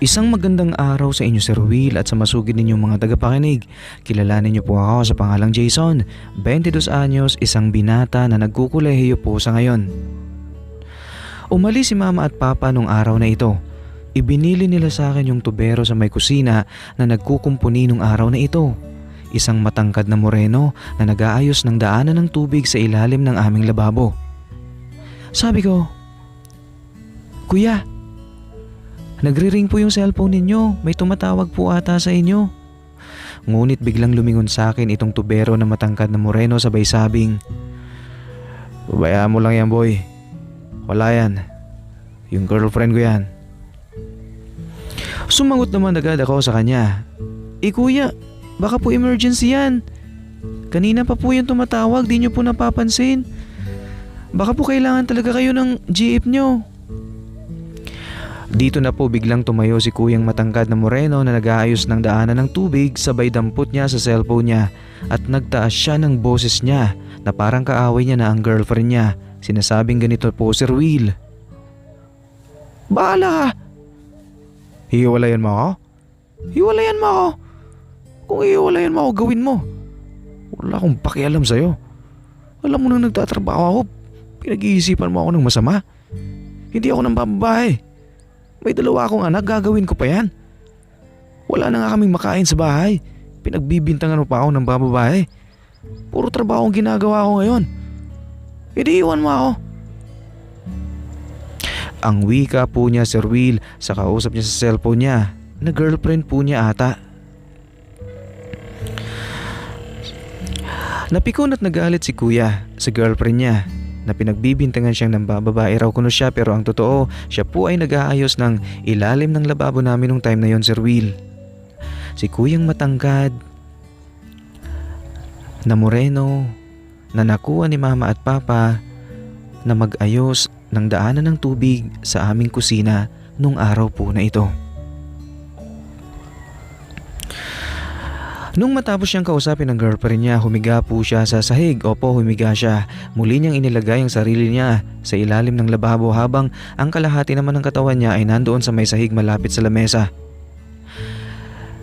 Isang magandang araw sa inyo Sir Will at sa masugid ninyong mga tagapakinig. Kilalanin niyo po ako sa pangalang Jason, 22 anyos, isang binata na nagkukulehiyo po sa ngayon. Umalis si mama at papa nung araw na ito. Ibinili nila sa akin yung tubero sa may kusina na nagkukumpuni nung araw na ito. Isang matangkad na moreno na nag-aayos ng daanan ng tubig sa ilalim ng aming lababo. Sabi ko, "Kuya, nagri-ring po yung cellphone ninyo, may tumatawag po ata sa inyo." Ngunit biglang lumingon sa akin itong tubero na matangkad na moreno sabay sabing, "Babayaan mo lang yan boy, wala yan, yung girlfriend ko yan." Sumangot naman agad ako sa kanya, kuya, baka po emergency yan. Kanina pa po yung tumatawag, di nyo po napapansin. Baka po kailangan talaga kayo ng jeep nyo." Dito na po biglang tumayo si kuyang matangkad na moreno na nag-aayos ng daanan ng tubig, sabay dampot niya sa cellphone niya at nagtaas siya ng boses niya na parang kaaway niya na ang girlfriend niya. Sinasabing ganito po, "Sir Will, bahala ka. Hiwalayan mo ako? Hiwalayan mo ako. Kung hiwalayan mo ako, gawin mo. Wala akong pakialam sa'yo. Alam mo nang nagtatrabaho ako, pinag-iisipan mo ako ng masama. Hindi ako nang bababae. May 2 akong anak, gagawin ko pa yan. Wala na nga kaming makain sa bahay. Pinagbibintangan mo pa ako ng bababae. Puro trabaho ang ginagawa ko ngayon. Hindi iwan mo ako." Ang wika po niya, Sir Will, sa kausap niya sa cellphone niya na girlfriend po niya ata. Napikon at nagalit si kuya sa girlfriend niya na pinagbibintangan siyang ng bababae raw kuno siya, pero ang totoo, siya po ay nag-aayos ng ilalim ng lababo namin nung time na yon, Sir Will. Si kuyang matangkad na moreno na nakuha ni mama at papa na mag-ayos ng daanan ng tubig sa aming kusina nung araw po na ito. Nung matapos siyang kausapin ng girlfriend niya, humiga po siya sa sahig. Opo, humiga siya. Muli niyang inilagay ang sarili niya sa ilalim ng lababo habang ang kalahati naman ng katawan niya ay nandoon sa may sahig malapit sa lamesa.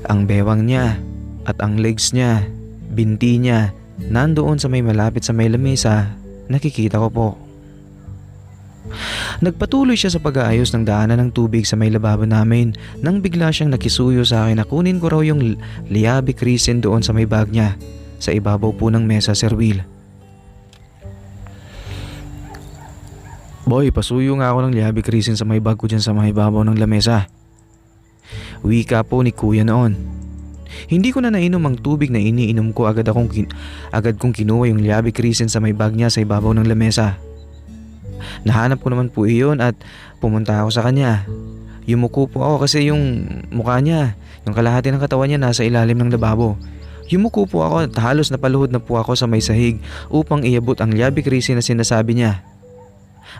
Ang bewang niya at ang legs niya, binti niya, nandoon sa may malapit sa may lamesa. Nakikita ko po. Nagpatuloy siya sa pag-aayos ng daanan ng tubig sa may lababo namin nang bigla siyang nakisuyo sa akin na kunin ko raw yung liabi krisin doon sa may bag niya sa ibabaw po ng mesa, Sir Will. "Boy, pasuyo nga ako ng liabi krisin sa may bag ko dyan sa may ibabaw ng lamesa." Wika po ni kuya noon. Hindi ko na nainom ang tubig na iniinom ko, agad kong kinuha yung liabi krisin sa may bag niya sa ibabaw ng lamesa. Nahanap ko naman po iyon at pumunta ako sa kanya. Yumuko po ako kasi yung mukha niya, yung kalahati ng katawan niya nasa ilalim ng lababo. Yumuko po ako at halos napaluhod na po ako sa may sahig upang iabot ang liabi krisin na sinasabi niya.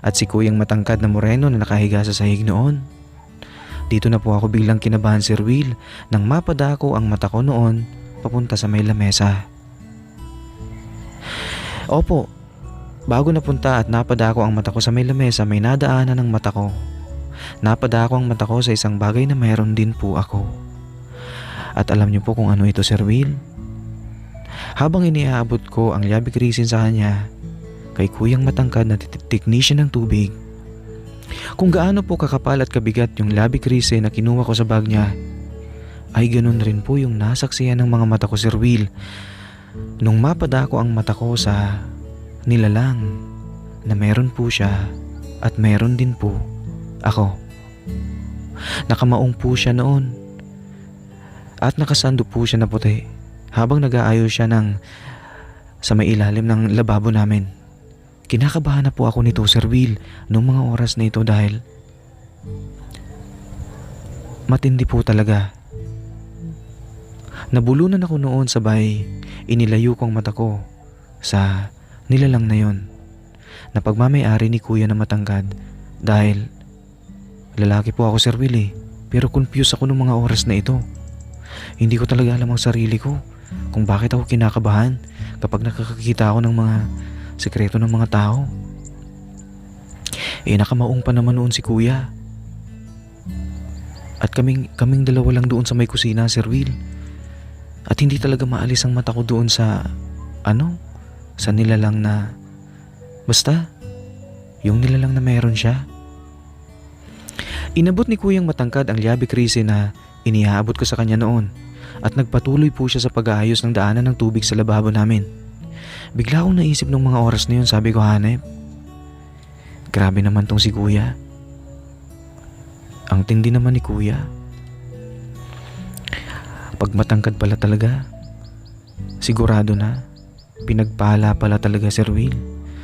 At si kuyang matangkad na moreno na nakahiga sa sahig noon. Dito na po ako biglang kinabahan, Sir Will, nang mapadako ang mata ko noon papunta sa may lamesa. Opo, bago napunta at napadako ang mata ko sa may lamesa, may nadaanan ng mata ko. Napadako ang mata ko sa isang bagay na mayroon din po ako. At alam niyo po kung ano ito, Sir Will? Habang iniaabot ko ang liabi krisin sa kanya, kay kuyang matangkad na technician ng tubig, kung gaano po kakapal at kabigat yung liabi krisin na kinuha ko sa bag niya, ay ganun rin po yung nasaksihan ng mga mata ko, Sir Will, nung mapadako ang mata ko sa nilalang na meron po siya at meron din po ako. Nakamaong po siya noon at nakasando po siya na puti habang nag-aayos siya sa may ilalim ng lababo namin. Kinakabahan na po ako nito, Sir Will, noong mga oras na ito dahil matindi po talaga. Nabulunan ako noon, sabay inilayo ko ang mata ko sa nilalang na yon na pagmamay-ari ni kuya na matangkad dahil lalaki po ako, Sir Will, pero confused ako noong mga oras na ito. Hindi ko talaga alam ang sarili ko kung bakit ako kinakabahan kapag nakakakita ako ng mga sekreto ng mga tao. Nakamaong pa naman noon si kuya. At kaming dalawa lang doon sa may kusina, Sir Will. At hindi talaga maalis ang mata ko doon sa sa nilalang na basta yung nilalang na meron siya. Inabot ni Kuyang Matangkad ang liabi krisi na inihaabot ko sa kanya noon at nagpatuloy po siya sa pag-aayos ng daanan ng tubig sa lababo namin. Bigla akong naisip nung mga oras na yun, sabi ko, Hanep, grabe naman tong si Kuya. Ang tindi naman ni Kuya. Pag matangkad pala talaga, sigurado na, pinagpala pala talaga, Sir Will.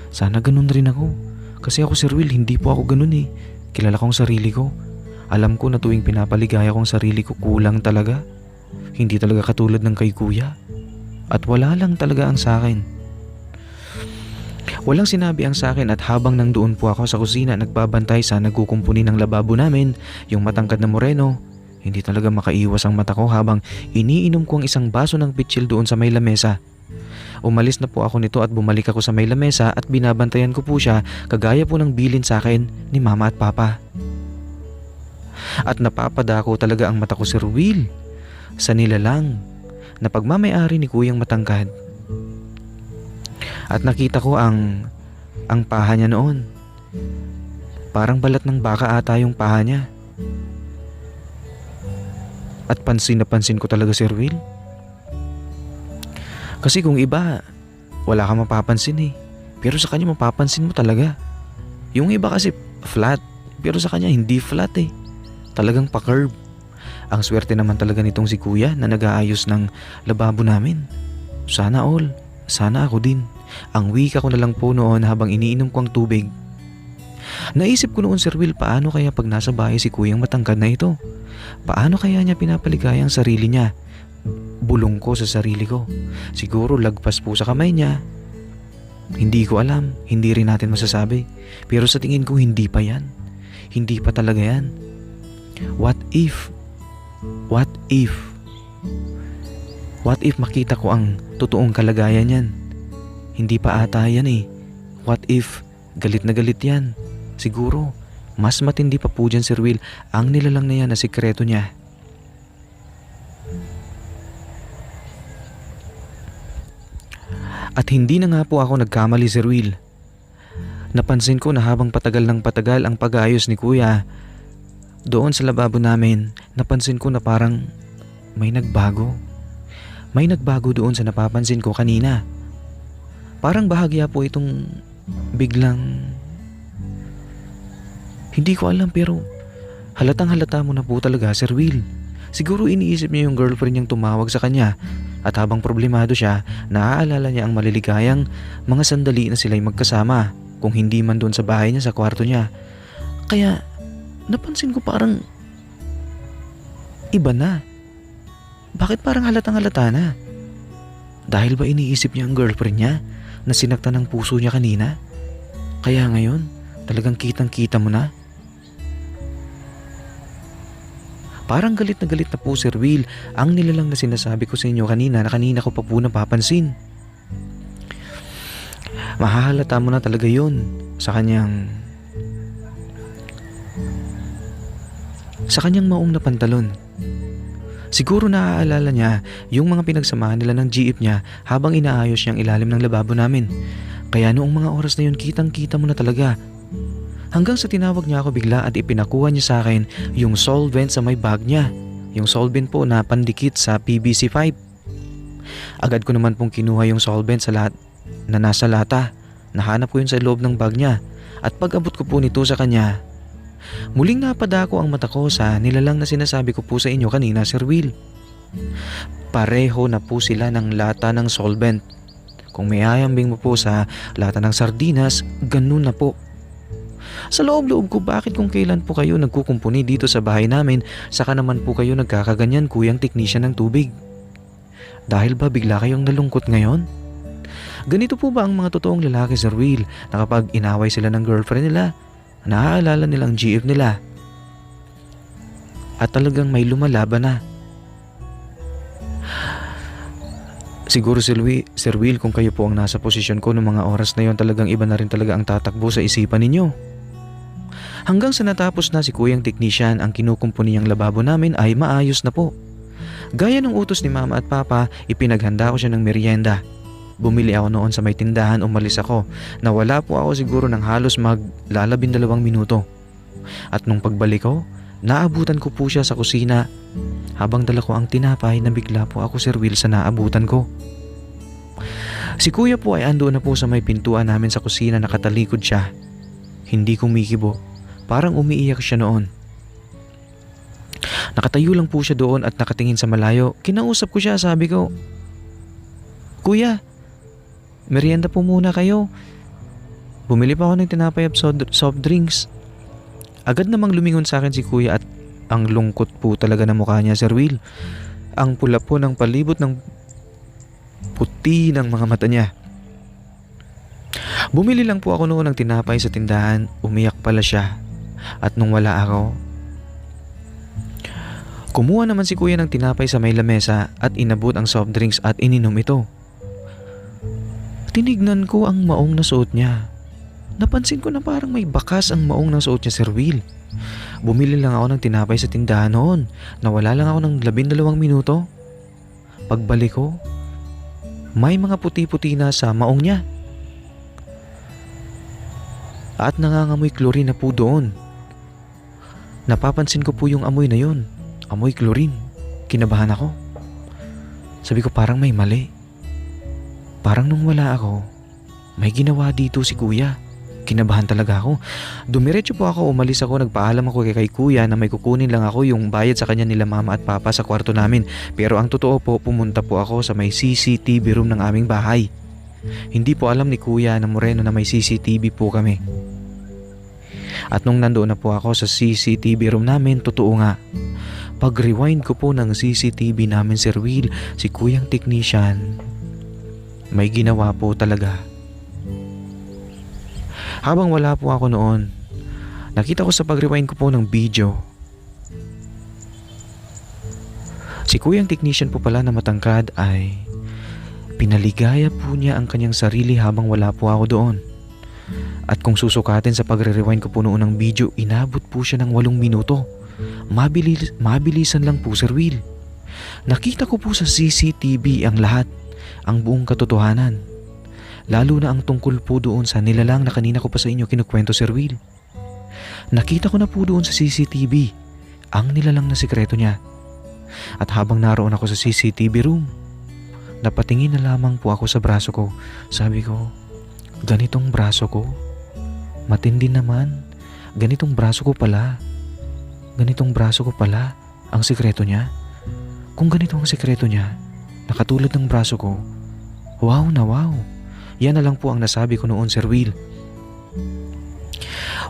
Sana ganun rin ako. Kasi ako, Sir Will, hindi po ako ganun eh. Kilala kong sarili ko. Alam ko na tuwing pinapaligaya kong sarili ko, kulang talaga. Hindi talaga katulad ng kay Kuya. At wala lang talaga ang sakin. Walang sinabi ang sakin at habang nandoon po ako sa kusina nagbabantay sa nagkukumpuni ng lababo namin, yung matangkad na moreno, hindi talaga makaiwas ang mata ko habang iniinom ko ang isang baso ng pitsil doon sa may lamesa. Umalis na po ako nito at bumalik ako sa may lamesa at binabantayan ko po siya kagaya po ng bilin sa akin ni Mama at Papa. At napapadako talaga ang mata ko, Sir Will, sa nilalang na pagmamayari ni Kuyang Matangkad. At nakita ko ang paha niya noon. Parang balat ng baka ata yung paha niya. At pansin na pansin ko talaga, Sir Will. Kasi kung iba, wala kang mapapansin eh. Pero sa kanya mapapansin mo talaga. Yung iba kasi flat, pero sa kanya hindi flat eh. Talagang pa-curve. Ang swerte naman talaga nitong si Kuya na nag-aayos ng lababo namin. Sana all, sana ako din. Ang wika ko na lang po noon habang iniinom ko ang tubig. Naisip ko noon, Sir Will, paano kaya pag nasa bahay si Kuyang Matangkad na ito? Paano kaya niya pinapaligaya ang sarili niya? Bulong ko sa sarili ko. Siguro lagpas po sa kamay niya. Hindi ko alam, hindi rin natin masasabi. Pero sa tingin ko hindi pa yan. Hindi pa talaga yan. What if? What if? What if makita ko ang totoong kalagayan niyan? Hindi pa ata yan eh. What if galit na galit yan? Siguro, mas matindi pa po dyan, Sir Will, ang nilalang na yan na sikreto niya. At hindi na nga po ako nagkamali, Sir Will. Napansin ko na habang patagal ng patagal ang pag-aayos ni Kuya, doon sa lababo namin, napansin ko na parang may nagbago. May nagbago doon sa napapansin ko kanina. Parang bahagya po itong biglang... Hindi ko alam pero halatang halata mo na po talaga, Sir Will. Siguro iniisip niya yung girlfriend niyang tumawag sa kanya at habang problemado siya, naaalala niya ang maliligayang mga sandali na sila'y magkasama kung hindi man doon sa bahay niya sa kwarto niya. Kaya napansin ko parang iba na. Bakit parang halatang halata na? Dahil ba iniisip niya ang girlfriend niya na sinaktan ng puso niya kanina? Kaya ngayon, talagang kitang-kita mo na. Parang galit na po, Sir Will, ang nilalang na sinasabi ko sa inyo kanina na kanina ko pa po napapansin. Mahahalata mo na talaga yun sa kanyang maong na pantalon. Siguro naaalala niya yung mga pinagsamahan nila ng jeep niya habang inaayos niyang ilalim ng lababo namin. Kaya noong mga oras na yun, kitang-kita mo na talaga. Hanggang sa tinawag niya ako bigla at ipinakuha niya sa akin yung solvent sa may bag niya. Yung solvent po na pandikit sa PVC pipe. Agad ko naman pong kinuha yung solvent sa lahat na nasa lata. Nahanap ko yun sa loob ng bag niya. At pag abot ko po nito sa kanya, muling napadako ang mata ko sa nilalang na sinasabi ko po sa inyo kanina, Sir Will. Pareho na po sila ng lata ng solvent. Kung may ayambing mo po sa lata ng sardinas, ganun na po. Sa loob-loob ko, bakit kung kailan po kayo nagkukumpuni dito sa bahay namin, saka naman po kayo nagkakaganyan, Kuyang Technician ng tubig? Dahil ba bigla kayong nalungkot ngayon? Ganito po ba ang mga totoong lalaki, Sir Will, na kapag inaway sila ng girlfriend nila, naaalala nilang GF nila at talagang may lumalaban na? Siguro, Sir Will, kung kayo po ang nasa posisyon ko noong mga oras na yon, talagang iba na rin talaga ang tatakbo sa isipan ninyo. Hanggang sa natapos na si Kuyang Technician, ang kinukumpuni niyang lababo namin ay maayos na po. Gaya ng utos ni Mama at Papa, ipinaghanda ko siya ng merienda. Bumili ako noon sa may tindahan, umalis ako. Nawala po ako siguro ng halos maglalabindalawang minuto. At nung pagbalik ko, naabutan ko po siya sa kusina. Habang dala ko ang tinapay, nabigla po ako, Sir Will, sa naabutan ko. Si Kuya po ay andoon na po sa may pintuan namin sa kusina, nakatalikod siya. Hindi kumikibo, parang umiiyak siya noon. Nakatayo lang po siya doon at nakatingin sa malayo. Kinausap ko siya, sabi ko, "Kuya, merienda po muna kayo." Bumili pa ako ng tinapay at soft drinks. Agad namang lumingon sa akin si Kuya at ang lungkot po talaga ng mukha niya, Sir Will. Ang pula po ng palibot ng puti ng mga mata niya. Bumili lang po ako noon ng tinapay sa tindahan, umiyak pala siya. At nung wala ako, kumuha naman si Kuya ng tinapay sa may lamesa at inabot ang soft drinks at ininom ito. Tinignan ko ang maong na suot niya. Napansin ko na parang may bakas ang maong na suot niya, Sir Will. Bumili lang ako ng tinapay sa tindahan noon. Nawala lang ako ng 12 minuto. Pagbalik ko, may mga puti-puti na sa maong niya. At nangangamoy chlorine na po doon. Napapansin ko po yung amoy na yun. Amoy chlorine. Kinabahan ako. Sabi ko, parang may mali. Parang nung wala ako, may ginawa dito si Kuya. Kinabahan talaga ako. Dumiretso po ako, umalis ako, nagpaalam ako kay Kuya na may kukunin lang ako yung bayad sa kanya nila Mama at Papa sa kwarto namin. Pero ang totoo po, pumunta po ako sa may CCTV room ng aming bahay. Hindi po alam ni Kuya na Moreno na may CCTV po kami. At nung nandoon na po ako sa CCTV room namin, totoo nga. Pag-rewind ko po ng CCTV namin, Sir Will, si Kuyang Technician, may ginawa po talaga. Habang wala po ako noon, nakita ko sa pag-rewind ko po ng video, si Kuyang Technician po pala na matangkad ay pinaligaya po niya ang kanyang sarili habang wala po ako doon. At kung susukatin sa pagre-rewind ko po noon ng video, inabot po siya ng 8 minuto. Mabilisan lang po, Sir Will. Nakita ko po sa CCTV ang lahat, ang buong katotohanan. Lalo na ang tungkol po doon sa nilalang na kanina ko pa sa inyo kinukwento, Sir Will. Nakita ko na po doon sa CCTV ang nilalang na sikreto niya. At habang naroon ako sa CCTV room, napatingin na lamang po ako sa braso ko. Sabi ko, ganitong braso ko? Matindi naman. Ganitong braso ko pala. Ganitong braso ko pala ang sikreto niya. Kung ganito ang sikreto niya, nakatulad ng braso ko, wow na wow. Yan na lang po ang nasabi ko noon, Sir Will.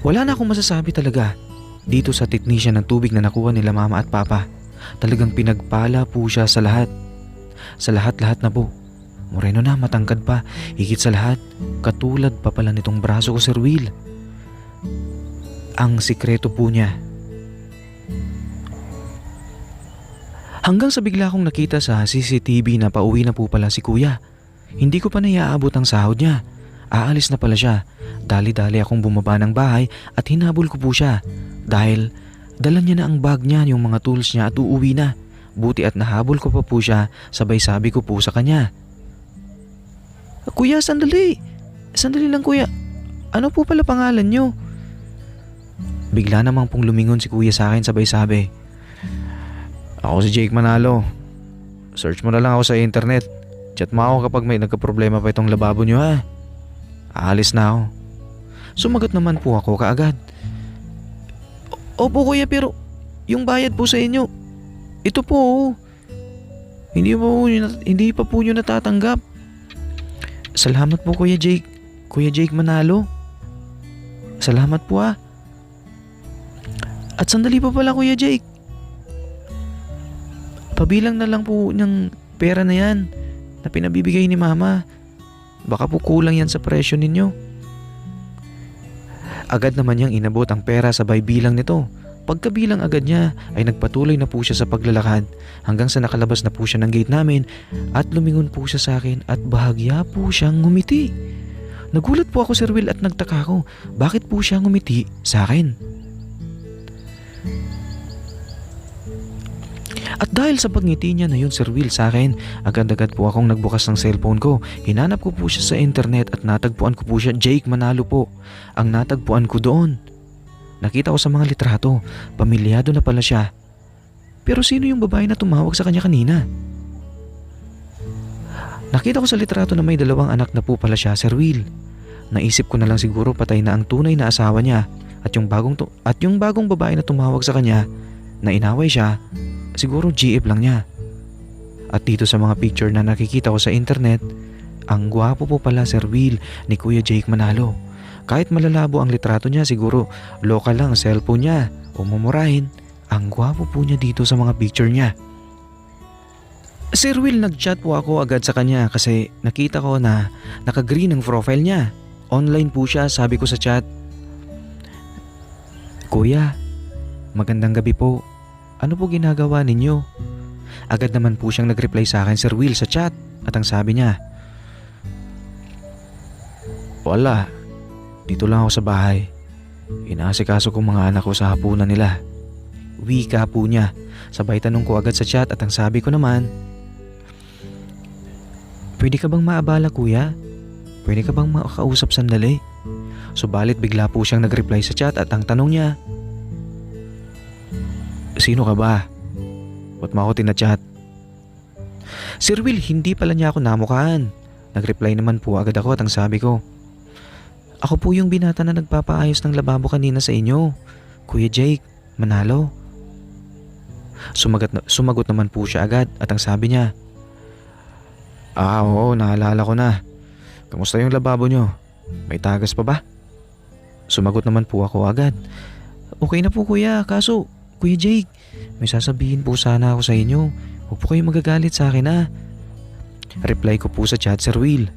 Wala na akong masasabi talaga dito sa technician ng tubig na nakuha nila Mama at Papa. Talagang pinagpala po siya sa lahat. Sa lahat-lahat na po. Moreno na, matangkad pa. Higit sa lahat, katulad pa pala nitong braso ko, Sir Will. Ang sikreto po niya. Hanggang sa bigla kong nakita sa CCTV na pauwi na po pala si Kuya. Hindi ko pa naiaabot ang sahod niya. Aalis na pala siya. Dali-dali akong bumaba ng bahay at hinabol ko po siya. Dahil dala niya na ang bag niya, yung mga tools niya at uuwi na. Buti at nahabol ko pa po siya, sabay sabi ko po sa kanya, "Kuya, sandali. Sandali lang, Kuya. Ano po pala pangalan niyo?" Bigla namang pong lumingon si Kuya sa akin, sabay sabi, "Ako si Jake Manalo. Search mo na lang ako sa internet. Chat mo ako kapag may nagka-problema pa itong lababo niyo, ha. Aalis na ako." Sumagot naman po ako kaagad, "Opo, Kuya, pero yung bayad po sa inyo, ito po. Hindi pa po nyo natatanggap." "Salamat po, Kuya Jake. Kuya Jake Manalo. Salamat po, ha. At sandali pa pala, Kuya Jake. Pabilang na lang po ng pera na yan na pinabibigay ni Mama. Baka po kulang yan sa presyo ninyo." Agad naman niyang inabot ang pera sabay bilang nito. Pagkabilang agad niya ay nagpatuloy na po siya sa paglalakad hanggang sa nakalabas na po siya ng gate namin at lumingon po siya sa akin at bahagya po siyang ngumiti. Nagulat po ako, Sir Will, at nagtaka ako bakit po siya ngumiti sa akin. At dahil sa pagngiti niya na yun, Sir Will, sa akin, agad-agad po akong nagbukas ng cellphone ko. Hinanap ko po siya sa internet at natagpuan ko po siya. Jake Manalo po ang natagpuan ko doon. Nakita ko sa mga litrato, pamilyado na pala siya. Pero sino yung babae na tumawag sa kanya kanina? Nakita ko sa litrato na may 2 anak na po pala siya, Sir Will. Naisip ko na lang siguro patay na ang tunay na asawa niya at yung bagong babae na tumawag sa kanya na inaway siya, siguro GF lang niya. At dito sa mga picture na nakikita ko sa internet, ang gwapo po pala, Sir Will, ni Kuya Jake Manalo. Kahit malalabo ang litrato niya, siguro local lang ang cellphone niya o mumurahin, ang gwapo po niya dito sa mga picture niya. Sir Will, nag-chat po ako agad sa kanya kasi nakita ko na naka-green ang profile niya. Online po siya, sabi ko sa chat, "Kuya, magandang gabi po. Ano po ginagawa ninyo?" Agad naman po siyang nag-reply sa akin, Sir Will, sa chat. At ang sabi niya, "Wala, dito lang ako sa bahay. Inaasikaso ko mga anak ko sa hapunan nila." Wika po niya. Sabay tanong ko agad sa chat at ang sabi ko naman, "Pwede ka bang maabala, kuya? Pwede ka bang makausap sandali?" Subalit bigla po siyang nag-reply sa chat at ang tanong niya, "Sino ka ba? Ba't mo ako tinachat?" Sir Will, hindi pala niya ako namukhaan. Nag-reply naman po agad ako at ang sabi ko, "Ako po yung binata na nagpapaayos ng lababo kanina sa inyo, Kuya Jake Manalo." Sumagot naman po siya agad at ang sabi niya, Oo, naalala ko na. Kamusta yung lababo nyo? May tagas pa ba?" Sumagot naman po ako agad, "Okay na po kuya, kaso Kuya Jake, may sasabihin po sana ako sa inyo. Huwag po kayong magagalit sa akin ha." Reply ko po sa chat, Sir Will.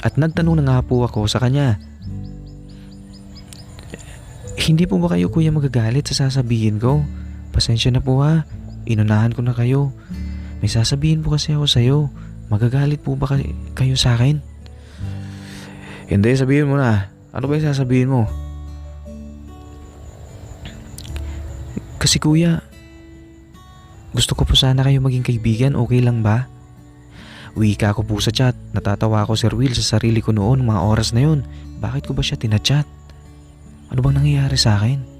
At nagtanong na nga po ako sa kanya, "Hindi po ba kayo kuya magagalit sa sasabihin ko? Pasensya na po ha, inunahan ko na kayo. May sasabihin po kasi ako sa'yo. Magagalit po ba kayo sa akin?" "Hindi, sabihin mo na. Ano ba yung sasabihin mo?" "Kasi kuya, gusto ko po sana kayo maging kaibigan, okay lang ba?" Wika ko po sa chat. Natatawa ako, Sir Will, sa sarili ko noon mga oras na yun. Bakit ko ba siya tinachat? Ano bang nangyayari sa akin?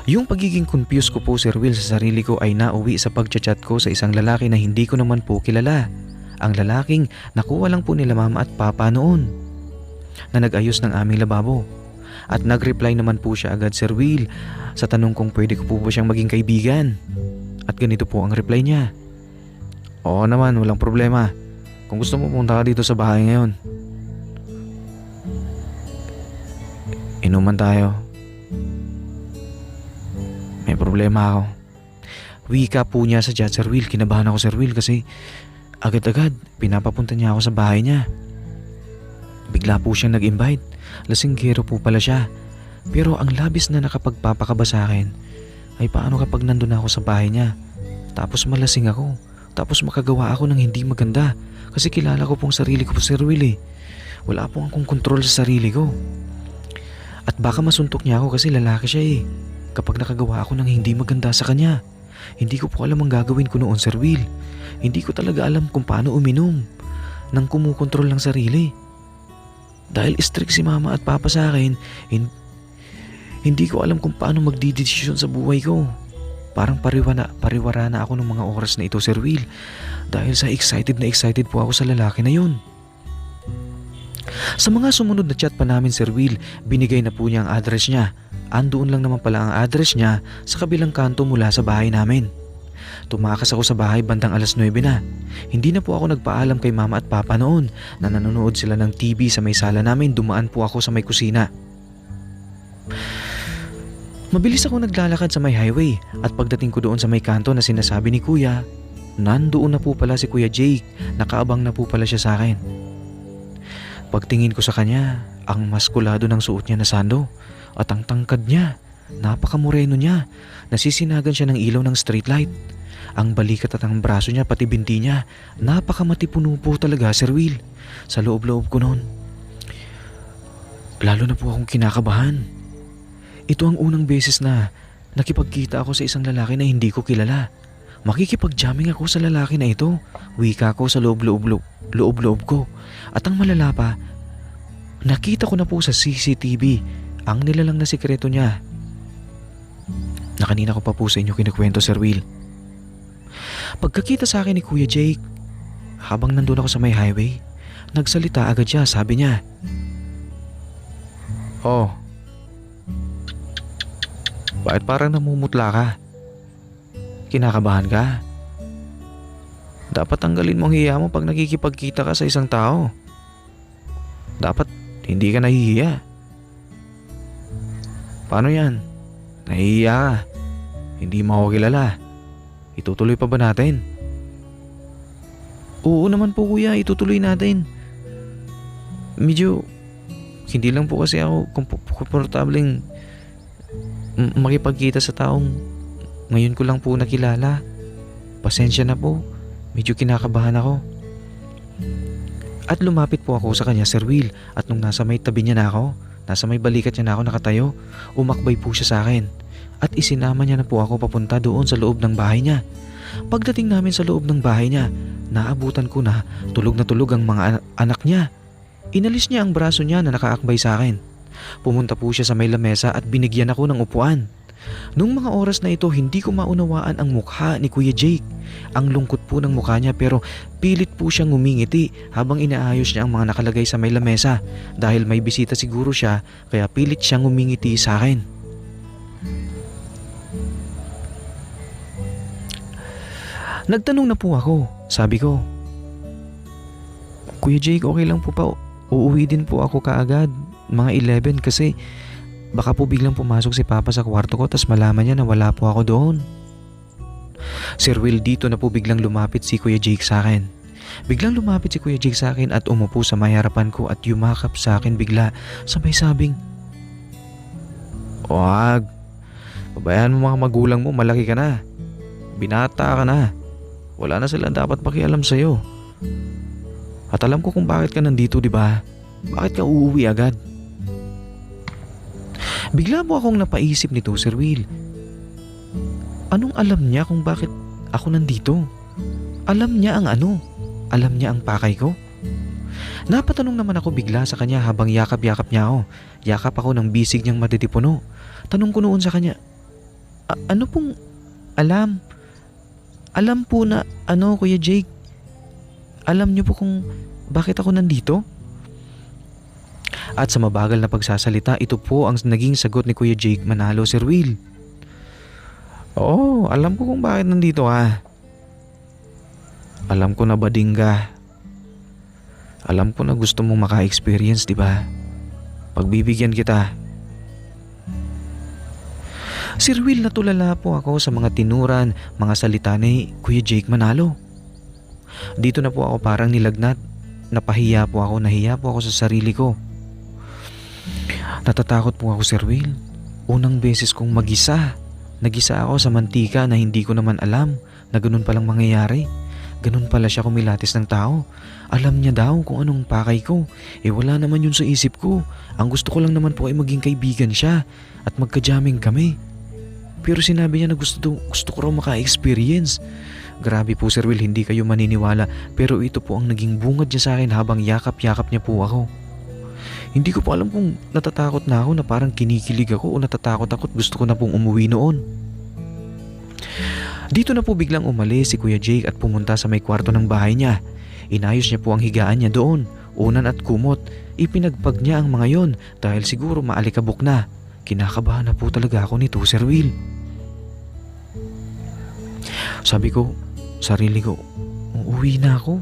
Yung pagiging confused ko po, Sir Will, sa sarili ko ay nauwi sa pagchat ko sa isang lalaki na hindi ko naman po kilala. Ang lalaking nakuha lang po nila mama at papa noon na nag-ayos ng aming lababo. At nag-reply naman po siya agad, Sir Will, sa tanong kung pwede ko po ba siyang maging kaibigan. At ganito po ang reply niya, "Oo naman, walang problema. Kung gusto mo, punta ka dito sa bahay ngayon. Inuman tayo. May problema ako." Wika po niya sa chat, Sir Will. Kinabahan ako, Sir Will, kasi agad-agad pinapapunta niya ako sa bahay niya. Bigla po siyang nag-invite. Lasinggero po pala siya. Pero ang labis na nakapagpapakaba sa akin ay paano kapag nandun ako sa bahay niya, tapos malasing ako, tapos makagawa ako ng hindi maganda. Kasi kilala ko pong sarili ko po, Sir Will eh. Wala pong akong kontrol sa sarili ko. At baka masuntok niya ako kasi lalaki siya eh. Kapag nakagawa ako ng hindi maganda sa kanya, hindi ko po alam ang gagawin ko noon, Sir Will. Hindi ko talaga alam kung paano uminom ng kumukontrol ng sarili. Dahil strict si mama at papa sa akin, hindi ko alam kung paano magdidesisyon sa buhay ko. Parang pariwara na ako ng mga oras na ito, Sir Will. Dahil sa excited po ako sa lalaki na yun. Sa mga sumunod na chat pa namin, Sir Will, binigay na po niya ang address niya. Andoon lang naman pala ang address niya sa kabilang kanto mula sa bahay namin. Tumakas ako sa bahay bandang 9:00 na. Hindi na po ako nagpaalam kay mama at papa noon na nanonood sila ng TV sa may sala namin. Dumaan po ako sa may kusina. Mabilis ako naglalakad sa may highway at pagdating ko doon sa may kanto na sinasabi ni kuya, nandoon na po pala si Kuya Jake. Nakaabang na po pala siya sa akin. Pagtingin ko sa kanya, ang maskulado ng suot niya na sando at ang tangkad niya, napakamoreno niya. Nasisinagan siya ng ilaw ng streetlight. Ang balikat at ang braso niya pati binti niya, napakamatipuno po talaga, Sir Will. Sa loob-loob ko noon, lalo na po akong kinakabahan. Ito ang unang beses na Nakipagkita ako sa isang lalaki na hindi ko kilala. Makikipag-jamming ako sa lalaki na ito. Wika ko sa loob-loob ko. At ang malala pa, nakita ko na po sa CCTV ang nilalang na sikreto niya na kanina ko pa po sa inyo kinukwento, Sir Will. Pagkakita sa akin ni Kuya Jake, habang nandun ako sa may highway, nagsalita agad siya. Sabi niya, "Oh, bakit parang namumutla ka? Kinakabahan ka? Dapat tanggalin mong hiya mo pag nakikipagkita ka sa isang tao. Dapat hindi ka nahihiya. Paano yan? Nahihiya ka? Hindi mo ako kilala. Itutuloy pa ba natin?" "Oo naman po kuya, itutuloy natin. Medyo hindi lang po kasi ako komportableng makipagkita sa taong ngayon ko lang po nakilala. Pasensya na po, medyo kinakabahan ako." At lumapit po ako sa kanya, Sir Will, at nung nasa may tabi niya na ako, nasa may balikat niya na ako nakatayo, umakbay po siya sa akin at isinama niya na po ako papunta doon sa loob ng bahay niya. Pagdating namin sa loob ng bahay niya, naabutan ko na tulog ang mga anak niya. Inalis niya ang braso niya na nakaakbay sa akin. Pumunta po siya sa may lamesa at binigyan ako ng upuan. Nung mga oras na ito, hindi ko maunawaan ang mukha ni Kuya Jake. Ang lungkot po ng mukha niya, pero pilit po siyang ngumingiti habang inaayos niya ang mga nakalagay sa may lamesa. Dahil may bisita siguro siya, kaya pilit siyang ngumingiti sa akin. Nagtanong na po ako. Sabi ko, "Kuya Jake, okay lang po pa. Uuwi din po ako kaagad. Mga 11 kasi baka po biglang pumasok si Papa sa kwarto ko tas malaman niya na wala po ako doon." Sir Will, dito na po biglang lumapit si Kuya Jake sa akin. Biglang lumapit si Kuya Jake sa akin at umupo sa may harapan ko at yumakap sa akin bigla. Sabay sabing, "Wag. Pabayaan mo mga magulang mo, malaki ka na. Binata ka na. Wala na silang dapat pakialam sa'yo. At alam ko kung bakit ka nandito, di ba? Bakit ka uuwi agad?" Bigla po akong napaisip nito, Sir Will. Anong alam niya kung bakit ako nandito? Alam niya ang ano? Alam niya ang pakay ko? Napatanong naman ako bigla sa kanya habang yakap-yakap niya ako. Yakap ako ng bisig niyang matitipuno. Tanong ko noon sa kanya, "Ano pong alam? Alam po na ano, Kuya Jake? Alam niyo po kung bakit ako nandito?" At sa mabagal na pagsasalita, ito po ang naging sagot ni Kuya Jake Manalo, Sir Will. "Oo, alam ko kung bakit nandito ka. Alam ko na bading ka. Alam ko na gusto mong maka-experience, di ba? Pagbibigyan kita." Sir Will, natulala po ako sa mga tinuran, mga salita ni Kuya Jake Manalo. Dito na po ako parang nilagnat. Napahiya po ako, nahiya po ako sa sarili ko. Natatakot po ako, Sir Will. Unang beses kong mag-isa. Nag-isa ako sa mantika na hindi ko naman alam na ganun palang mangyayari. Ganun pala siya kumilatis ng tao. Alam niya daw kung anong pakay ko. Wala naman yun sa isip ko. Ang gusto ko lang naman po ay maging kaibigan siya at magka-jamming kami. Pero sinabi niya na gusto ko raw maka-experience. Grabe po, Sir Will, hindi kayo maniniwala, pero ito po ang naging bungad niya sa akin habang yakap-yakap niya po ako. Hindi ko po alam kung natatakot na ako, na parang kinikilig ako, o natatakot ako at gusto ko na pong umuwi noon. Dito na po biglang umalis si Kuya Jake at pumunta sa may kwarto ng bahay niya. Inayos niya po ang higaan niya doon, unan at kumot. Ipinagpag niya ang mga yon dahil siguro maalikabok na. Kinakabahan na po talaga ako nito, Sir Will. Sabi ko, sarili ko, uuwi na ako.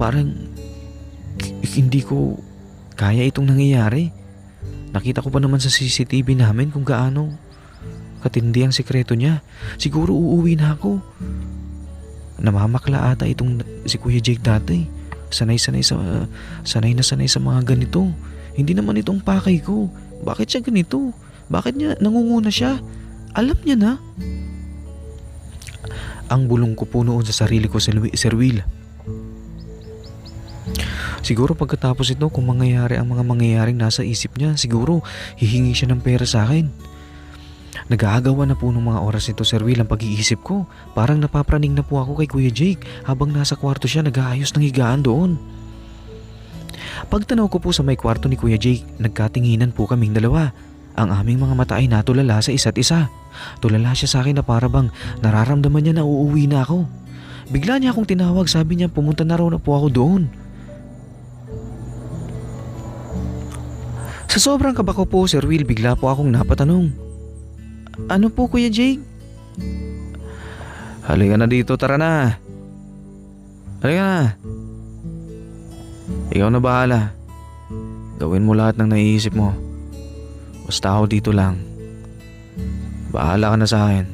Parang hindi ko kaya itong nangyayari. Nakita ko pa naman sa CCTV namin kung gaano katindi ang sikreto niya. Siguro uuwi na ako. Namamakla ata itong si Kuya Jake dati. Sanay na sanay sa mga ganito. Hindi naman itong pakay ko. Bakit siya ganito? Bakit niya nangunguna siya? Alam niya na. Ang bulong ko po noon sa sarili ko, Sir Will. Siguro pagkatapos ito, kung mangyayari ang mga mangyayaring nasa isip niya, siguro hihingi siya ng pera sa akin. Nag-aagawan na po ng mga oras nito, Sir Will, ang pag-iisip ko. Parang napapraning na po ako kay Kuya Jake habang nasa kwarto siya nag-aayos ng higaan doon. Pagtanaw ko po sa may kwarto ni Kuya Jake, nagkatinginan po kaming dalawa. Ang aming mga mata ay natulala sa isa't isa. Tulala siya sa akin na para bang nararamdaman niya na uuwi na ako. Bigla niya akong tinawag, sabi niya pumunta na raw na po ako doon. Sa sobrang kaba ko po, Sir Will, bigla po akong napatanong. Ano po, Kuya Jake? Halika na dito, tara na. Halika na. Ikaw na bahala. Gawin mo lahat ng naiisip mo. Basta ako dito lang. Bahala ka na sa akin.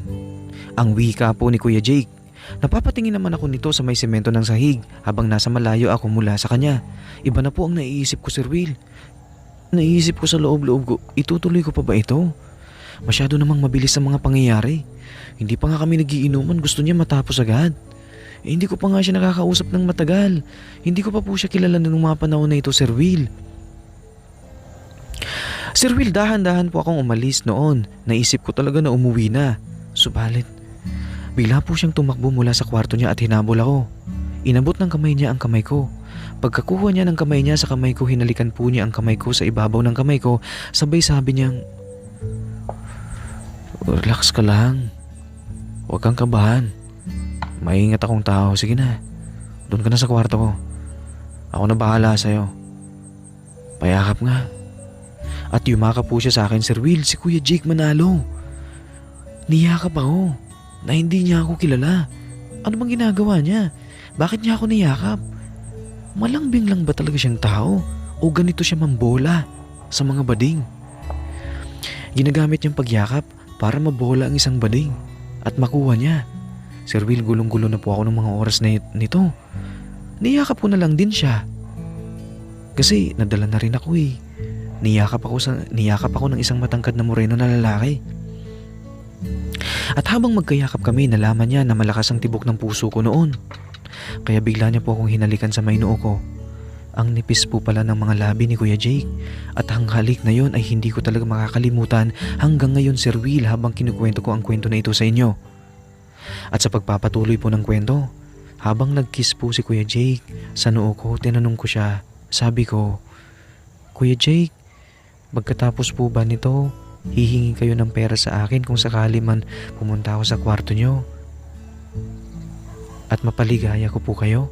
Ang wika po ni Kuya Jake. Napapatingin naman ako nito sa may semento ng sahig habang nasa malayo ako mula sa kanya. Iba na po ang naiisip ko, Sir Will. Naiisip ko sa loob-loob ko, itutuloy ko pa ba ito? Masyado namang mabilis ang mga pangyayari. Hindi pa nga kami nagiinuman, gusto niya matapos agad. Hindi ko pa nga siya nakakausap ng matagal. Hindi ko pa po siya kilala ng mga panahon na ito, Sir Will. Sir Will, dahan-dahan po akong umalis noon. Naisip ko talaga na umuwi na. Subalit, bigla po siyang tumakbo mula sa kwarto niya at hinabol ako. Inabot ng kamay niya ang kamay ko. Pagkakuha niya ng kamay niya sa kamay ko, hinalikan po niya ang kamay ko sa ibabaw ng kamay ko. Sabay sabi niyang, relax ka lang. Huwag kang kabahan. Maingat akong tao. Sige na. Doon ka na sa kwarto ko. Ako na bahala sa'yo. Payakap nga. At yumakap po siya sa akin, Sir Will, si Kuya Jake Manalo. Niyakap ako na hindi niya ako kilala. Ano bang ginagawa niya? Bakit niya ako niyakap? Malambing lang ba talaga siyang tao? O ganito siya mambola sa mga bading? Ginagamit niyang pagyakap para mabola ang isang bading at makuha niya. Sir Will, gulong-gulo na po ako ng mga oras na nito. Niyakap ko na lang din siya. Kasi nadala na rin ako eh. Niyakap ako ng isang matangkad na moreno na lalaki. At habang magkayakap kami, nalaman niya na malakas ang tibok ng puso ko noon. Kaya bigla niya po akong hinalikan sa may noo ko. Ang nipis po pala ng mga labi ni Kuya Jake. At ang halik na yon ay hindi ko talaga makakalimutan hanggang ngayon, Sir Will, habang kinukwento ko ang kwento na ito sa inyo. At sa pagpapatuloy po ng kwento, habang nag-kiss po si Kuya Jake sa noo ko, tinanong ko siya. Sabi ko, Kuya Jake, pagkatapos po ba nito, hihingi kayo ng pera sa akin kung sakali man pumunta ako sa kwarto nyo at mapaligaya ko po kayo?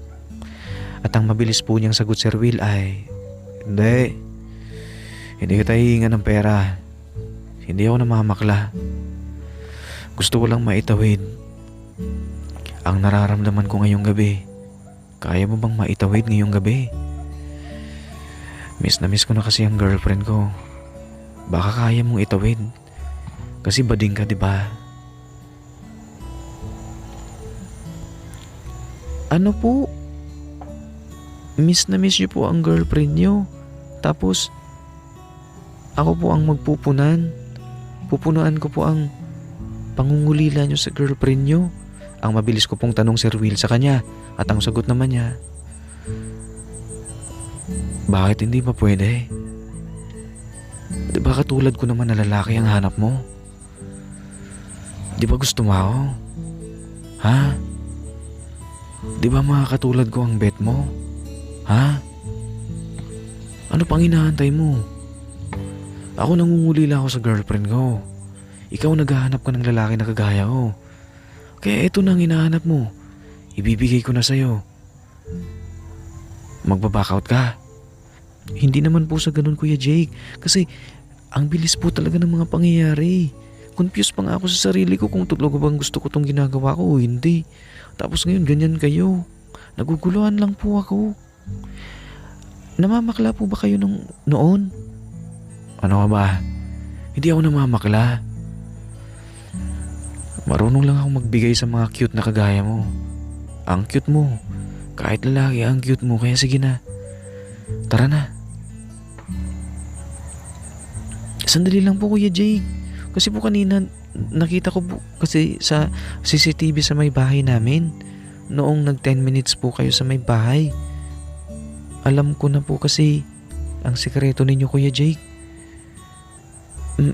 At ang mabilis po niyang sagot, Sir Will, ay, Hindi. Hindi kita hihingan ng pera. Hindi ako namamakla. Gusto ko lang maitawid ang nararamdaman ko ngayong gabi. Kaya mo bang maitawid ngayong gabi? Miss na miss ko na kasi ang girlfriend ko. Baka kaya mong itawid. Kasi bading ka, di ba? Ano po? Miss na miss niyo po ang girlfriend niyo. Tapos, ako po ang magpupunan. Pupunuan ko po ang pangungulila niyo sa girlfriend niyo. Ang mabilis ko pong tanong, Sir Will, sa kanya. At ang sagot naman niya, bakit hindi pa pwede? Di ba katulad ko naman na lalaki ang hanap mo? Di ba gusto mo ako? Ha? Di ba mga katulad ko ang bet mo? Ha? Ano pang hinahantay mo? Ako nangungulila ako sa girlfriend ko. Ikaw naghahanap ka ng lalaki na kagaya ko. Kaya ito na ang hinahanap mo. Ibibigay ko na sa'yo. Magbaback out ka? Hindi naman po sa ganun, Kuya Jake. Kasi ang bilis po talaga ng mga pangyayari. Confused pa nga ako sa sarili ko kung tulog bang gusto ko tong ginagawa ko o hindi. Tapos ngayon ganyan kayo. Naguguluhan lang po ako. Namamakla po ba kayo noon? Ano ka ba? Hindi ako namamakla. Marunong lang ako magbigay sa mga cute na kagaya mo. Ang cute mo. Kahit lalaki, ang cute mo. Kaya sige na. Tara na. Sandali lang po, Kuya Jake. Kasi po kanina nakita ko po kasi sa CCTV sa may bahay namin. Noong nag 10 minutes po kayo sa may bahay. Alam ko na po kasi ang sikreto ninyo, Kuya Jake.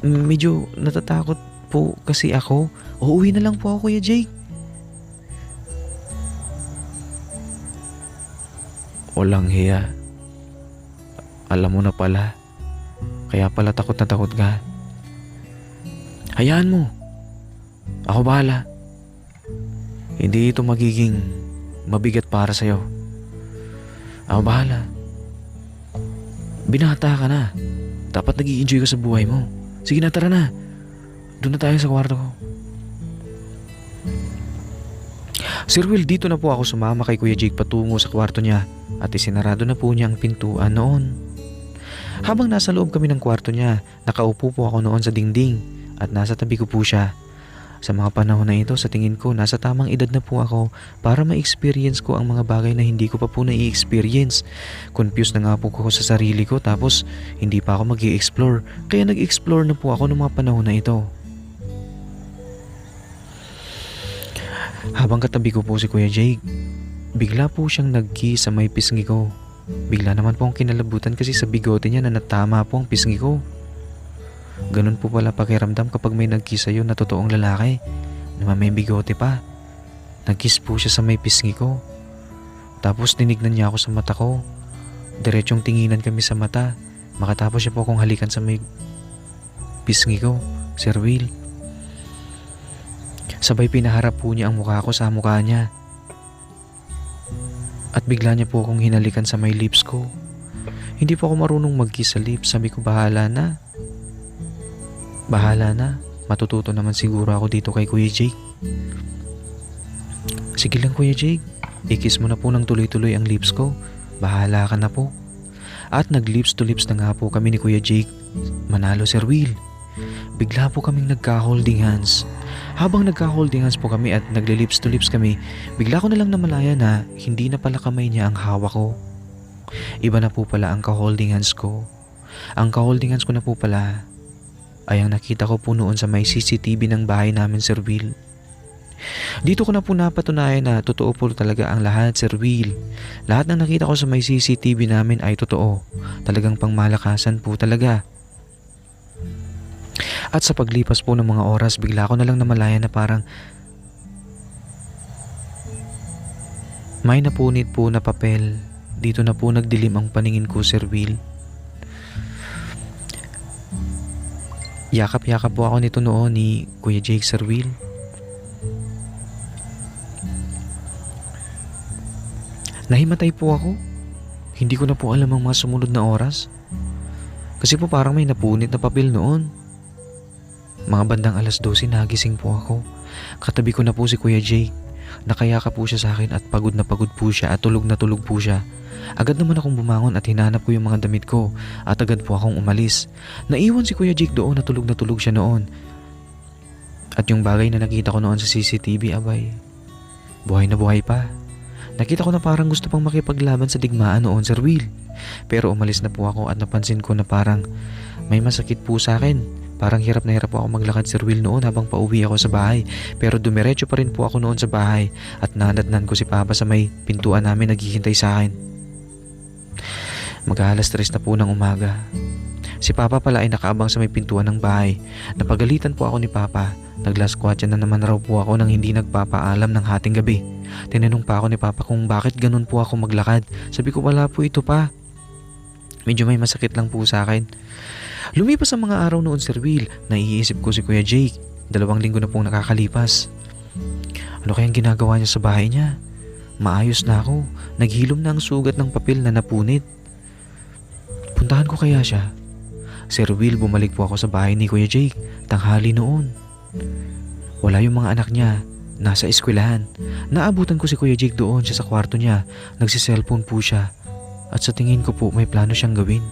Medyo natatakot po kasi ako. Uuwi na lang po ako, Kuya Jake. Walang hiya. Alam mo na pala. Kaya pala takot na takot ka. Hayaan mo. Ako bahala. Hindi ito magiging mabigat para sa'yo. Ako bahala. Binata ka na. Dapat nag-i-enjoy ka sa buhay mo. Sige na, tara na. Doon na tayo sa kwarto ko. Sir Will, dito na po ako sumama kay Kuya Jake patungo sa kwarto niya at isinarado na po niya ang pintuan noon. Habang nasa loob kami ng kwarto niya, nakaupo po ako noon sa dingding at nasa tabi ko po siya. Sa mga panahon na ito, sa tingin ko, nasa tamang edad na po ako para ma-experience ko ang mga bagay na hindi ko pa po na-i-experience. Confused na nga po ako sa sarili ko tapos hindi pa ako mag-i-explore. Kaya nag-explore na po ako ng mga panahon na ito. Habang katabi ko po si Kuya Jake, bigla po siyang nag-kiss sa may pisngi ko. Bigla naman po akong kinalabutan kasi sa bigote niya na natama po ang pisngi ko. Ganun po pala pakiramdam kapag may nag-kiss sa'yo na totoong lalaki na may bigote pa. Nag-kiss po siya sa may pisngi ko. Tapos dinignan niya ako sa mata ko. Diretsong tinginan kami sa mata. Makatapos siya po akong halikan sa may pisngi ko, Sir Will. Sabay pinaharap po niya ang mukha ko sa mukha niya. At bigla niya po akong hinalikan sa may lips ko. Hindi po ako marunong mag-kiss sa lips. Sabi ko bahala na. Bahala na. Matututo naman siguro ako dito kay Kuya Jake. Sige lang Kuya Jake. I-kiss mo na po ng tuloy-tuloy ang lips ko. Bahala ka na po. At nag-lips to lips na nga po kami ni Kuya Jake. Manalo Sir Will. Bigla po kaming nagka-holding hands. Habang nagka-holding hands po kami at nagle-lips to lips kami, bigla ko na lang namalaya na hindi na pala kamay niya ang hawak ko. Iba na po pala ang ka-holding hands ko. Ang ka-holding hands ko na po pala ay ang nakita ko po noon sa may CCTV ng bahay namin, Sir Will. Dito ko na po napatunayan na totoo po talaga ang lahat, Sir Will. Lahat ng nakita ko sa may CCTV namin ay totoo. Talagang pangmalakasan po talaga. At sa paglipas po ng mga oras, bigla ko na lang namalaya na parang may napunit po na papel. Dito na po nagdilim ang paningin ko, Sir Will. Yakap-yakap po ako nito noon ni Kuya Jake, Sir Will. Nahimatay po ako. Hindi ko na po alam ang mga sumunod na oras. Kasi po parang may napunit na papel noon. Mga bandang 12:00 nagising po ako. Katabi ko na po si Kuya Jake. Nakayakap po siya sa akin at pagod na pagod po siya at tulog na tulog po siya. Agad naman akong bumangon at hinanap ko yung mga damit ko at agad po akong umalis. Naiwan si Kuya Jake doon na tulog siya noon. At yung bagay na nakita ko noon sa CCTV, abay, buhay na buhay pa. Nakita ko na parang gusto pang makipaglaban sa digmaan noon, Sir Will. Pero umalis na po ako at napansin ko na parang may masakit po sa akin. Parang hirap na hirap po ako maglakad, Sir Will, noon habang pauwi ako sa bahay. Pero dumiretso pa rin po ako noon sa bahay at nadatnan ko si Papa sa may pintuan namin naghihintay sa akin. Mag-alas 3 na po ng umaga. Si Papa pala ay nakaabang sa may pintuan ng bahay. Napagalitan po ako ni Papa. Naglaskwatsa na naman raw po ako nang hindi nagpapaalam ng hating gabi. Tinanong pa ako ni Papa kung bakit ganun po ako maglakad. Sabi ko wala po ito pa. Medyo may masakit lang po sa akin. Lumipas ang mga araw noon, Sir Will. Naiisip ko si Kuya Jake. 2 linggo na pong nakakalipas. Ano kayang ginagawa niya sa bahay niya? Maayos na ako. Naghilom na ang sugat ng papel na napunit. Puntahan ko kaya siya? Sir Will, bumalik po ako sa bahay ni Kuya Jake. Tanghali noon. Wala yung mga anak niya. Nasa eskwelahan. Naabutan ko si Kuya Jake doon siya sa kwarto niya. Nagsiselfone po siya. At sa tingin ko po may plano siyang gawin.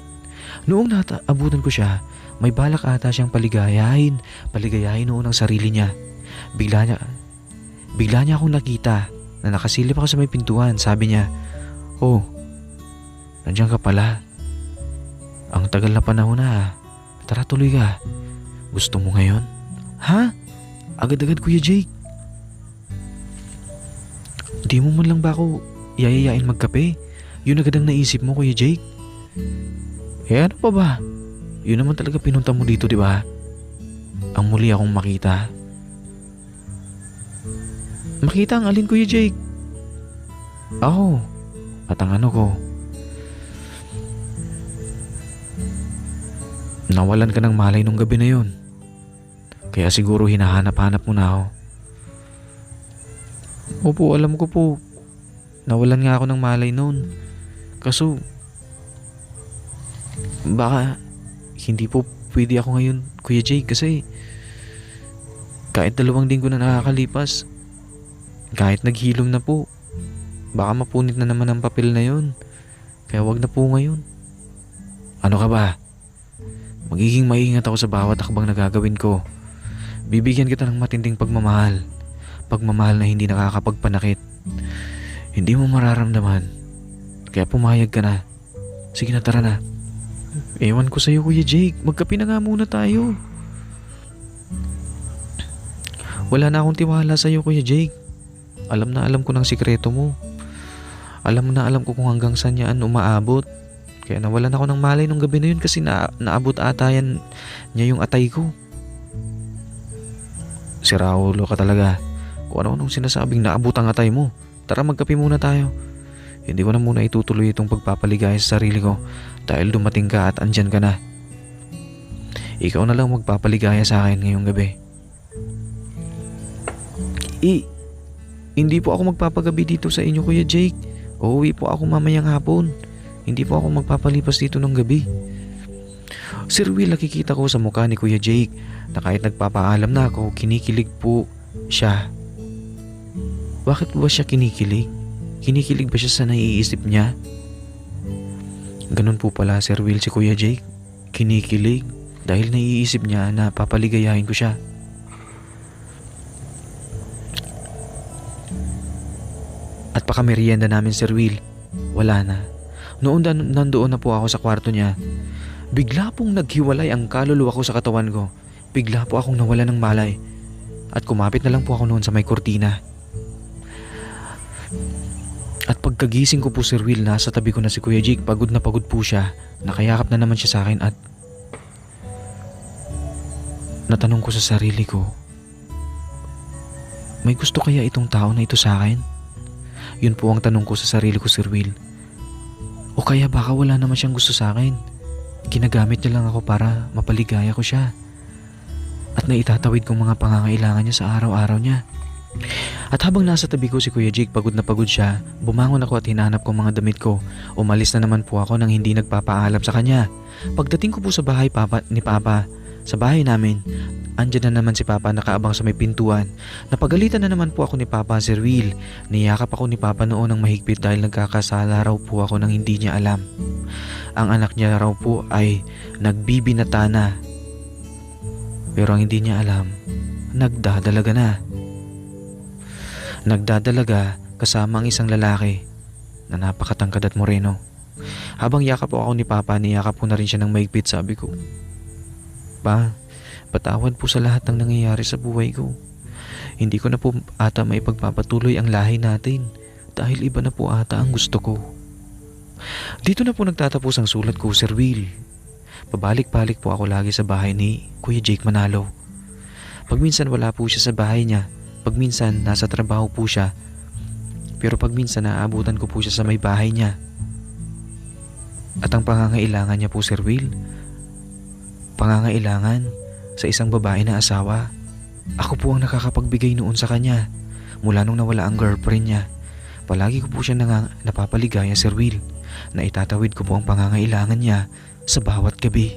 Noong naabutan ko siya, may balak ata siyang paligayahin noon ang sarili niya. Bigla niya akong nakita na nakasilip ako sa may pintuan. Sabi niya, "Oh, nandiyan ka pala. Ang tagal na panahon na. Tara, tuloy ka. Gusto mo ngayon?" Ha? Agad-agad, Kuya Jake. Di mo man lang ba ako yayayain magkape? Yun agad ang naisip mo, Kuya Jake? Ano pa ba? Yun naman talaga pinunta mo dito, di ba? ang muli akong makita. Makita ang alin, Kuya Jake? Ako. At ang ano ko. Nawalan ka ng malay nung gabi na yun. Kaya siguro hinahanap-hanap mo na ako. Opo, alam ko po. Nawalan nga ako ng malay noon. Kaso, baka hindi po pwede ako ngayon, Kuya Jake, kasi kahit 2 linggo na nakakalipas, kahit naghilom na po, baka mapunit na naman ang papel na yon. Kaya wag na po ngayon. Ano ka ba? Magiging maingat ako sa bawat hakbang na gagawin ko. Bibigyan kita ng matinding pagmamahal. Pagmamahal na hindi nakakapagpanakit. Hindi mo mararamdaman. Kaya pumayag ka na. Sige na, tara na. Ewan ko sa'yo, Kuya Jake. Magkape na nga muna tayo. Wala na akong tiwala sa'yo, Kuya Jake. Alam na alam ko ng sikreto mo. Alam na alam ko kung hanggang saan yan umaabot. Kaya nawalan ako ng malay nung gabi na yun kasi naabot ata yan niya yung atay ko. Si Raulo ka talaga. Kung ano-anong sinasabing naabot ang atay mo. Tara, magkape muna tayo. Hindi ko na muna itutuloy itong pagpapaligaya sa sarili ko dahil dumating ka at andyan ka na. Ikaw na lang magpapaligaya sa akin ngayong gabi. Hindi po ako magpapagabi dito sa inyo, Kuya Jake. Uuwi po ako mamayang hapon. Hindi po ako magpapalipas dito ng gabi. Sir Will, nakikita ko sa mukha ni Kuya Jake na kahit nagpapaalam na ako, kinikilig po siya. Bakit ba siya kinikilig? Kinikilig ba siya sa naiisip niya? Ganun po pala, Sir Will, si Kuya Jake. Kinikilig dahil naiisip niya na papaligayahin ko siya. At pakamerienda namin, Sir Will, wala na. Noon nandoon na po ako sa kwarto niya. Bigla pong naghiwalay ang kaluluwa ko sa katawan ko. Bigla po akong nawala ng malay. At kumapit na lang po ako noon sa may kurtina. At pagkagising ko po, Sir Will, nasa tabi ko na si Kuya Jake. Pagod na pagod po siya. Nakayakap na naman siya sa akin at natanong ko sa sarili ko, may gusto kaya itong tao na ito sa akin? Yun po ang tanong ko sa sarili ko, Sir Will. O kaya baka wala naman siyang gusto sa akin. Ginagamit niya lang ako para mapaligaya ko siya. At naitatawid kong mga pangangailangan niya sa araw-araw niya. At habang nasa tabi ko si Kuya Jake, pagod na pagod siya, bumangon ako at hinanap ko mga damit ko. Umalis na naman po ako nang hindi nagpapaalam sa kanya. Pagdating ko po sa bahay ni Papa, sa bahay namin, andyan na naman si Papa nakaabang sa may pintuan. Napagalitan na naman po ako ni Papa, Sir Will. Niyakap ako ni Papa noon ng mahigpit dahil nagkakasala raw po ako nang hindi niya alam. Ang anak niya raw po ay nagbibinata na. Pero ang hindi niya alam, nagdadalaga na. Nagdadalaga kasama ang isang lalaki na napakatangkad at moreno. Habang yakap po ako ni Papa, niyakap ko na rin siya ng mahigpit. Sabi ko, Pa, patawad po sa lahat ng nangyayari sa buhay ko. Hindi ko na po ata maipagpapatuloy ang lahi natin dahil iba na po ata ang gusto ko. Dito na po nagtatapos ang sulat ko, Sir Will. Pabalik-balik po ako lagi sa bahay ni Kuya Jake Manalo. Pagminsan wala po siya sa bahay niya, pagminsan nasa trabaho po siya, pero pagminsan naaabutan ko po siya sa may bahay niya. At ang pangangailangan niya po, Sir Will, pangangailangan sa isang babae na asawa. Ako po ang nakakapagbigay noon sa kanya mula nung nawala ang girlfriend niya. Palagi ko po siya napapaligaya, Sir Will, na itatawid ko po ang pangangailangan niya sa bawat gabi.